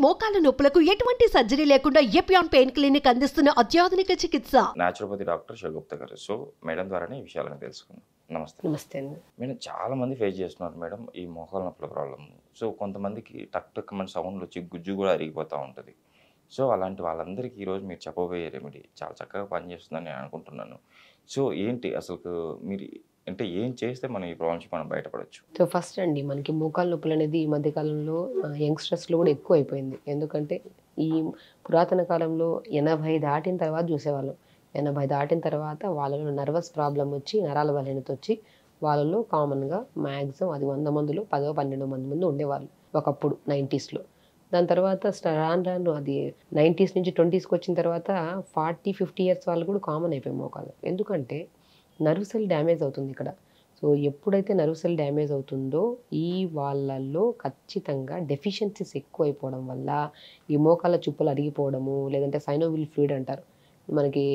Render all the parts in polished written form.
మోకాల నొప్పులకు ఎటువంటి సర్జరీ లేకుండా ఎపియాన్ పెయిన్ క్లినిక్ అందిస్తున్న అత్యాధునిక చికిత్స. న్యాచురోపతి డాక్టర్ శివగుప్తా గారు. సో మేడం ద్వారానే ఈ విషయాలను తెలుసుకుందాం. నమస్తే. నమస్తే అండి. మేడం చాలా మంది ఫేస్ చేస్తున్నారు మేడం ఈ మోకాల నొప్పుల ప్రాబ్లమ్. సో కొంతమందికి టక్ టక్ మన సౌండ్లు వచ్చి గుజ్జు కూడా అరిగిపోతూ ఉంటుంది. సో అలాంటి వాళ్ళందరికీ ఈరోజు మీరు చెప్పబోయే రెమెడీ చాలా చక్కగా పనిచేస్తుందని నేను అనుకుంటున్నాను. సో ఏంటి అసలు మీరు అంటే ఏం చేస్తే మనం ఈ ప్రాబ్లమ్ నుంచి మనం బయటపడవచ్చు? సో ఫస్ట్ అండి, మనకి మోకాల నొప్పులు అనేది ఈ మధ్యకాలంలో యంగ్స్టర్స్లో కూడా ఎక్కువ అయిపోయింది. ఎందుకంటే ఈ పురాతన కాలంలో 80 దాటిన తర్వాత చూసేవాళ్ళం. 80 దాటిన తర్వాత వాళ్ళలో నర్వస్ ప్రాబ్లం వచ్చి, నరాల బలహీనత వచ్చి, వాళ్ళలో కామన్గా మ్యాక్సిమం అది 100 మందిలో 10-12 మంది ఉండేవాళ్ళు ఒకప్పుడు 90స్లో. దాని తర్వాత రాను అది 90s నుంచి 20స్కి వచ్చిన తర్వాత 40-50 ఇయర్స్ వాళ్ళు కూడా కామన్ అయిపోయి మోకాలు. ఎందుకంటే నర్వ్ సెల్ డ్యామేజ్ అవుతుంది ఇక్కడ. సో ఎప్పుడైతే నర్వ్ సెల్ డ్యామేజ్ అవుతుందో ఈ వాళ్ళల్లో ఖచ్చితంగా డెఫిషియన్సీస్ ఎక్కువ అయిపోవడం వల్ల ఈ మోకాల చుప్పలు అరిగిపోవడము, లేదంటే సైనోవిల్ ఫ్లూయిడ్ అంటారు. మనకి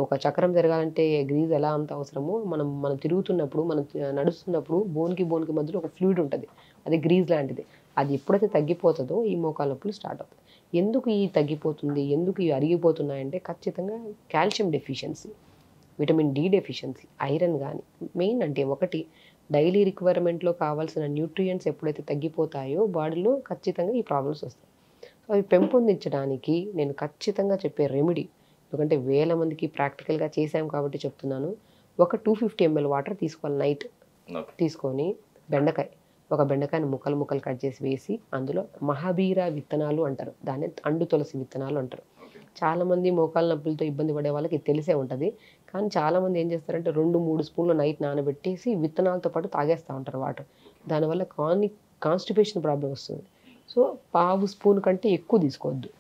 ఒక చక్రం జరగాలంటే గ్రీజ్ ఎలా అంత అవసరమో మనం తిరుగుతున్నప్పుడు, మనం నడుస్తున్నప్పుడు బోన్కి మధ్యలో ఒక ఫ్లూయిడ్ ఉంటుంది, అది గ్రీజ్ లాంటిది. అది ఎప్పుడైతే తగ్గిపోతుందో ఈ మోకాల నొప్పులు స్టార్ట్ అవుతుంది. ఎందుకు ఈ తగ్గిపోతుంది, ఎందుకు ఇవి అరిగిపోతున్నాయంటే ఖచ్చితంగా calcium deficiency, vitamin D deficiency, iron కానీ మెయిన్. అంటే ఒకటి డైలీ రిక్వైర్మెంట్లో కావాల్సిన న్యూట్రియంట్స్ ఎప్పుడైతే తగ్గిపోతాయో బాడీలో ఖచ్చితంగా ఈ ప్రాబ్లమ్స్ వస్తాయి. సో అవి పెంపొందించడానికి నేను ఖచ్చితంగా చెప్పే రెమెడీ, ఎందుకంటే వేల మందికి ప్రాక్టికల్గా చేసాం కాబట్టి చెప్తున్నాను. ఒక 250 ml వాటర్ తీసుకోవాలి. నైట్ తీసుకొని ఒక బెండకాయని ముక్కలు కట్ చేసి వేసి అందులో మహాబీర విత్తనాలు అంటారు, దాన్ని అండు తులసి విత్తనాలు అంటారు. చాలామంది మోకాల నొప్పులతో ఇబ్బంది పడే వాళ్ళకి తెలిసే ఉంటుంది. కానీ చాలామంది ఏం చేస్తారంటే 2-3 స్పూన్లు నైట్ నానబెట్టేసి విత్తనాలతో పాటు తాగేస్తూ ఉంటారు వాటర్. దానివల్ల కాన్స్టిపేషన్ ప్రాబ్లం వస్తుంది. సో 1/2 స్పూన్ కంటే ఎక్కువ తీసుకోవద్దు.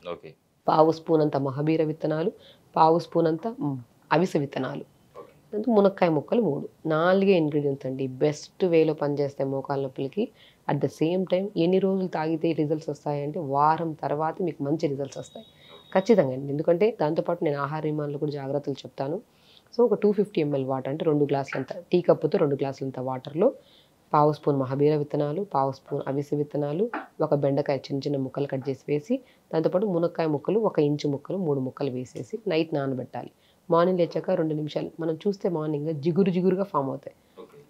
1/2 స్పూన్ అంత మహాబీర విత్తనాలు, 1/2 స్పూన్ అంత అవిసె విత్తనాలు, మునక్కాయ ముక్కలు 3, 4 ఇంగ్రీడియంట్స్ అండి. బెస్ట్ వేలో పనిచేస్తాయి మోకాల నొప్పులకి. అట్ ద సేమ్ టైం ఎన్ని రోజులు తాగితే రిజల్ట్స్ వస్తాయంటే వారం తర్వాత మీకు మంచి రిజల్ట్స్ వస్తాయి ఖచ్చితంగా అండి. ఎందుకంటే దాంతోపాటు నేను ఆహార నియమాల్లో కూడా జాగ్రత్తలు చెప్తాను. సో ఒక 250 ml వాటర్ అంటే 2 గ్లాసులంత, టీ కప్పుతో 2 గ్లాసులంత వాటర్లో 1/2 స్పూన్ మహాబీర విత్తనాలు, 1/2 స్పూన్ అవిసె విత్తనాలు, ఒక బెండకాయ చిన్న ముక్కలు కట్ చేసి వేసి, దాంతోపాటు మునక్కాయ ముక్కలు 1 ఇంచు ముక్కలు 3 ముక్కలు వేసేసి నైట్ నానబెట్టాలి. మార్నింగ్ లేచాక 2 నిమిషాలు మనం చూస్తే మార్నింగ్ జిగురుగా ఫామ్ అవుతాయి.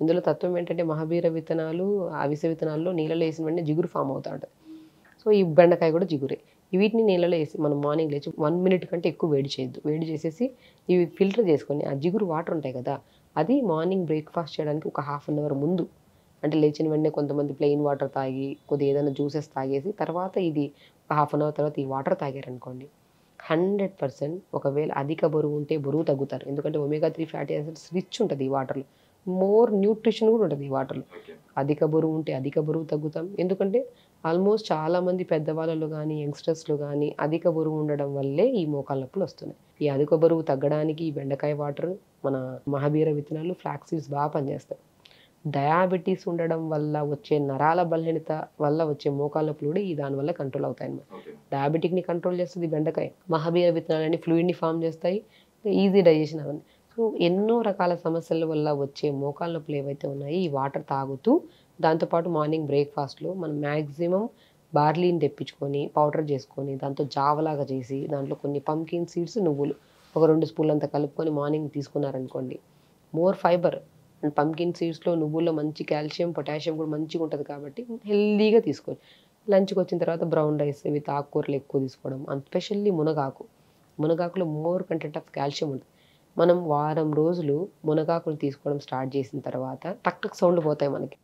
ఇందులో తత్వం ఏంటంటే మహాబీర విత్తనాలు, అవిసె విత్తనాల్లో నీళ్ళలో వేసిన వెంటనే జిగురు ఫామ్ అవుతూ ఉంటుంది. సో ఈ బెండకాయ కూడా జిగురే. వీటిని నీళ్ళలో వేసి మనం మార్నింగ్ లేచి 1 మినిట్ కంటే ఎక్కువ వేడి చేయొద్దు. వేడి చేసేసి ఇవి ఫిల్టర్ చేసుకొని ఆ జిగురు వాటర్ ఉంటాయి కదా, అది మార్నింగ్ బ్రేక్ఫాస్ట్ చేయడానికి ఒక 1/2 అవర్ ముందు, అంటే లేచిన వెంటనే కొంతమంది ప్లెయిన్ వాటర్ తాగి కొద్దిగా ఏదైనా జ్యూసెస్ తాగేసి తర్వాత ఇది ఒక 1/2 అవర్ తర్వాత ఈ వాటర్ తాగారనుకోండి, 100% ఒకవేళ అధిక బరువు ఉంటే బరువు తగ్గుతారు. ఎందుకంటే omega-3 ఫ్యాటీ యాసిడ్స్ రిచ్ ఉంటుంది ఈ వాటర్లో, మోర్ న్యూట్రిషన్ కూడా ఉంటుంది ఈ వాటర్లో. అధిక బరువు ఉంటే అధిక బరువు తగ్గుతాం. ఎందుకంటే ఆల్మోస్ట్ చాలామంది పెద్దవాళ్ళలో కానీ యంగ్స్టర్స్లో కానీ అధిక బరువు ఉండడం వల్లే ఈ మోకాల నొప్పులు వస్తున్నాయి. ఈ అధిక బరువు తగ్గడానికి ఈ బెండకాయ వాటర్, మన మహాబీర విత్తనాలు, ఫ్లాక్స్ సీడ్స్ బాగా పనిచేస్తాయి. డయాబెటీస్ ఉండడం వల్ల వచ్చే నరాల బలహీనత వల్ల వచ్చే మోకాల నొప్పులు కూడా దానివల్ల కంట్రోల్ అవుతాయి అన్నమాట. డయాబెటిక్ని కంట్రోల్ చేస్తుంది బెండకాయ. మహాబీర విత్తనాలని ఫ్లూయిడ్ని ఫామ్ చేస్తాయి, ఈజీ డైజెషన్ అవన్నీ. సో ఎన్నో రకాల సమస్యల వల్ల వచ్చే మోకాల నొప్పులు ఏవైతే ఉన్నాయో ఈ వాటర్ తాగుతూ, దాంతోపాటు మార్నింగ్ బ్రేక్ఫాస్ట్లో మనం మ్యాక్సిమం బార్లీని తెప్పించుకొని పౌడర్ చేసుకొని దాంతో జావలాగా చేసి దాంట్లో కొన్ని పంకిన్ సీడ్స్, నువ్వులు ఒక 2 స్పూన్లంతా కలుపుకొని మార్నింగ్ తీసుకున్నారనుకోండి, మోర్ ఫైబర్. అండ్ పంకిన్ సీడ్స్లో, నువ్వుల్లో మంచి కాల్షియం, పొటాషియం కూడా మంచిగా ఉంటుంది కాబట్టి హెల్దీగా తీసుకోవచ్చు. లంచ్కి వచ్చిన తర్వాత బ్రౌన్ రైస్ విత్ ఆకుకూరలు ఎక్కువ తీసుకోవడం, అండ్ స్పెషల్లీ మునగాకులో మోర్ కంటెంట్ ఆఫ్ కాల్షియం ఉంటుంది. మనం వారం రోజులు మునగాకులు తీసుకోవడం స్టార్ట్ చేసిన తర్వాత టక్ సౌండ్లు పోతాయి మనకి.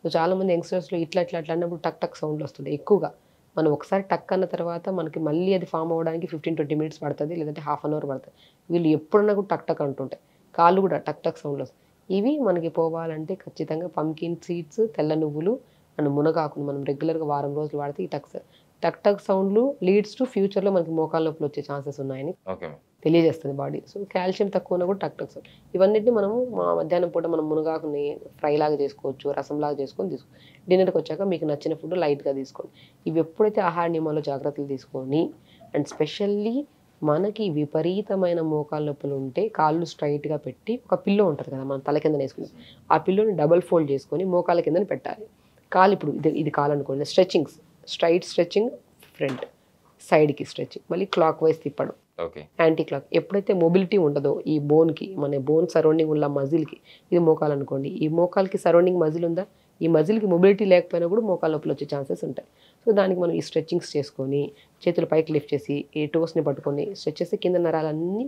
సో చాలామంది యంగ్స్టర్స్లో ఇట్లా అన్నప్పుడు టక్ సౌండ్లు వస్తుంటాయి ఎక్కువగా. మనం ఒకసారి టక్ అన్న తర్వాత మనకి మళ్ళీ అది ఫామ్ అవ్వడానికి 15-20 మినిట్స్ పడుతుంది, లేదంటే 1/2 అవర్ పడుతుంది. వీళ్ళు ఎప్పుడన్నా కూడా టక్ అంటుంటాయి, కాళ్ళు కూడా టక్ సౌండ్లు వస్తాయి. ఇవి మనకి పోవాలంటే ఖచ్చితంగా పంకిన్ సీడ్స్, తెల్ల నువ్వులు అండ్ మునగాకును మనం రెగ్యులర్గా వారం రోజులు వాడితే ఈ టక్ సౌండ్లు లీడ్స్ టు ఫ్యూచర్లో మనకి మోకాల నొప్పులు వచ్చే ఛాన్సెస్ ఉన్నాయని తెలియజేస్తుంది బాడీ. సో కాల్షియం తక్కువ ఉన్నా కూడా టక్ సౌండ్. ఇవన్నిటిని మనము మధ్యాహ్నం పూట మనం మునగాకుని ఫ్రై లాగా చేసుకోవచ్చు, రసంలాగా చేసుకొని డిన్నర్కి వచ్చాక మీకు నచ్చిన ఫుడ్ లైట్గా తీసుకోండి. ఇవి ఎప్పుడైతే ఆహార నియమాల్లో జాగ్రత్తలు తీసుకొని, అండ్ స్పెషల్లీ మనకి విపరీతమైన మోకాల నొప్పులు ఉంటే కాళ్ళు స్ట్రైట్గా పెట్టి, ఒక పిల్లో ఉంటుంది కదా మనం తల కింద వేసుకుని, ఆ పిల్లోని డబల్ ఫోల్డ్ చేసుకొని మోకాల కిందని పెట్టాలి. కాలు ఇప్పుడు ఇది కాలు అనుకోండి, స్ట్రెచ్చింగ్ ఫ్రంట్, సైడ్కి స్ట్రెచింగ్, మళ్ళీ క్లాక్ వైజ్ తిప్పడం, ఓకే. Anti clock. ఎప్పుడైతే మొబిలిటీ ఉండదో ఈ బోన్కి, మన బోన్ సరౌండింగ్ ఉన్న మజిల్కి, ఇది మోకాలు అనుకోండి, ఈ మోకాల్కి సరౌండింగ్ మజిల్ ఉందా, ఈ మజిల్కి మొబిలిటీ లేకపోయినా కూడా మోకాలు నొప్పులు వచ్చే ఛాన్సెస్ ఉంటాయి. సో దానికి మనం ఈ స్ట్రెచ్చింగ్స్ చేసుకొని, చేతులు పైకి లిఫ్ట్ చేసి, ఈ టోస్ని పట్టుకొని స్ట్రెచ్ చేస్తే కింద నరాలన్నీ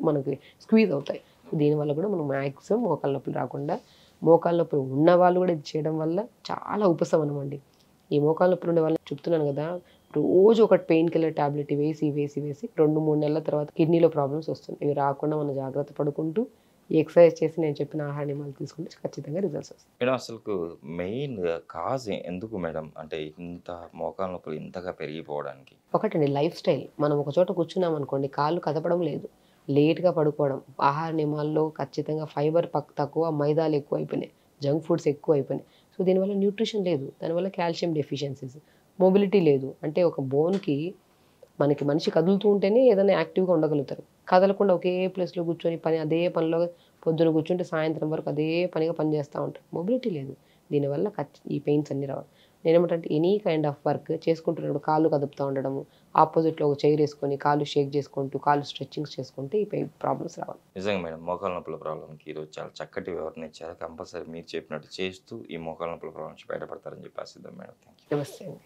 మనకి స్క్వీజ్ అవుతాయి. దీనివల్ల కూడా మనం మ్యాక్సిమం మోకాలు నొప్పులు రాకుండా, మోకాలు నొప్పులు ఉన్న వాళ్ళు కూడా ఇది చేయడం వల్ల చాలా ఉపశమనం అండి. ఈ మోకాలు నొప్పులు ఉండే వాళ్ళని చెప్తున్నాను కదా, రోజు ఒక పెయిన్ కిల్లర్ టాబ్లెట్ వేసి 2-3 నెలల తర్వాత కిడ్నీలో ప్రాబ్లమ్స్ వస్తుంది. ఇవి రాకుండా మనం జాగ్రత్త పడుకుంటూ ఈ ఎక్సర్సైజ్ చేసి నేను చెప్పిన ఆహార నియమాలు తీసుకుంటే ఖచ్చితంగా రిజల్ట్స్ వస్తాయి. మేడం అసలు మెయిన్ కాజ్ ఎందుకు మేడం, అంటే ఇంత మోకాలు నొప్పులు ఇంతగా పెరిగిపోవడానికి? ఒకటండి, లైఫ్ స్టైల్. మనం ఒక చోట కూర్చున్నాం అనుకోండి, కాళ్ళు కదపడం లేదు, లేట్గా పడుకోవడం, ఆహార నియమాల్లో ఖచ్చితంగా ఫైబర్ తక్కువ, మైదాలు ఎక్కువ అయిపోయినాయి, జంక్ ఫుడ్స్ ఎక్కువ అయిపోయినాయి. సో దీనివల్ల న్యూట్రిషన్ లేదు, దానివల్ల కాల్షియం డెఫిషియన్సీస్, మొబిలిటీ లేదు. అంటే ఒక బోన్కి మనకి మనిషి కదులుతూ ఉంటేనే ఏదైనా యాక్టివ్గా ఉండగలుగుతారు. కదలకుండా ఒకే ప్లేస్లో కూర్చొని అదే పనిలో పొద్దున కూర్చుంటే సాయంత్రం వరకు అదే పనిగా పనిచేస్తూ ఉంటారు, మొబిలిటీ లేదు. దీనివల్ల ఈ పెయిన్స్ అన్నీ రావాలి. నేనేమంటే ఎనీ కైండ్ ఆఫ్ వర్క్ చేసుకుంటున్నప్పుడు కాళ్ళు కదుపుతూ ఉండడము, ఆపోజిట్లో ఒక చైర్ వేసుకొని కాళ్ళు షేక్ చేసుకుంటూ కాళ్ళు స్ట్రెచ్చింగ్స్ చేసుకుంటే ఈ పెయిన్ ప్రాబ్లమ్స్ రావాలి. నిజంగా మేడం, మోకాలు నొప్పుల ప్రాబ్లంకి ఈరోజు చాలా చక్కటి వివరణ ఇచ్చారు. కంపల్సరీ మీరు చెప్పినట్టు చేస్తూ ఈ మోకాలు నొప్పుల ప్రాబ్లం నుంచి బయటపడతారని చెప్పి ఆశిద్దాం మేడం. Thank you. నమస్తే అండి.